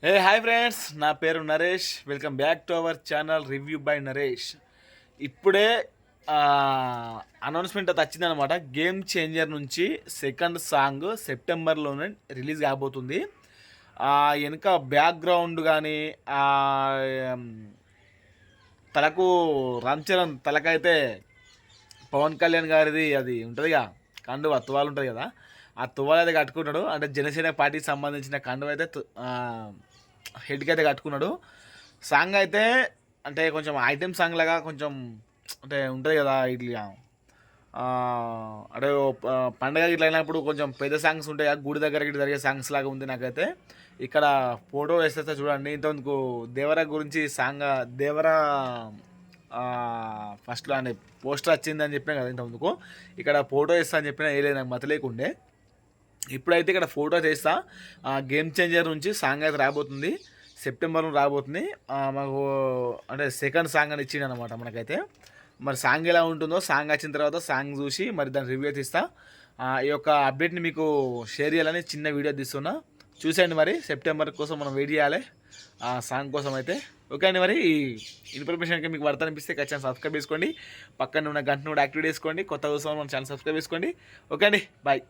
Hi friends, నా పేరు Naresh. Welcome back to our channel review by Naresh. ఇప్పుడే అనౌన్స్మెంట్ అది వచ్చిందనమాట. గేమ్ చేంజర్ నుంచి సెకండ్ సాంగ్ సెప్టెంబర్లోనే రిలీజ్ కాబోతుంది. వెనుక బ్యాక్గ్రౌండ్ కానీ తలకు రామ్ చరణ్ తలకైతే పవన్ కళ్యాణ్ గారిది అది ఉంటుందిగా, కండువా తువాలు ఉంటుంది కదా, ఆ తువాలు అయితే కట్టుకుంటాడు. అంటే జనసేన పార్టీకి సంబంధించిన కండువ అయితే హెడ్కి అయితే కట్టుకున్నాడు. సాంగ్ అయితే అంటే కొంచెం ఐటెం సాంగ్ లాగా కొంచెం అంటే ఉంటుంది కదా ఇట్లా, అంటే పండగ ఇట్లా అయినప్పుడు కొంచెం పెద్ద సాంగ్స్ ఉంటాయి, గుడి దగ్గర ఇట్లా జరిగే సాంగ్స్ లాగా ఉంది. నాకైతే ఇక్కడ ఫోటో వేస్తే చూడండి, ఇంతకు దేవరా గురించి సాంగ్ దేవరా ఫస్ట్లో అంటే పోస్టర్ వచ్చిందని చెప్పినా కదా ఇంతకుముందుకు. ఇక్కడ ఫోటో వేస్తా అని చెప్పినా వేయలేదు, నాకు మత లేకుండే. ఇప్పుడైతే ఇక్కడ ఫోటో చేస్తా. గేమ్ చేంజర్ నుంచి సాంగ్ అయితే రాబోతుంది, సెప్టెంబర్లో రాబోతుంది. మాకు అంటే సెకండ్ సాంగ్ అని ఇచ్చిండు అనమాట మనకైతే. మరి సాంగ్ ఎలా ఉంటుందో సాంగ్ వచ్చిన తర్వాత సాంగ్ చూసి మరి దాని రివ్యూ తీస్తా. ఈ యొక్క అప్డేట్ని మీకు షేర్ చేయాలని చిన్న వీడియో తీస్తున్నా, చూసేయండి. మరి సెప్టెంబర్ కోసం మనం వెయిట్ చేయాలి ఆ సాంగ్ కోసం అయితే. ఓకే అండి, మరి ఈ ఇన్ఫర్మేషన్కి మీకు వర్త అనిపిస్తే ఖచ్చితంగా సబ్స్క్రైబ్ చేసుకోండి. పక్కన ఉన్న గంటను కూడా యాక్టివేట్ చేసుకోండి. కొత్త కోసం మన ఛానల్ సబ్స్క్రైబ్ చేసుకోండి. ఓకే అండి, బాయ్.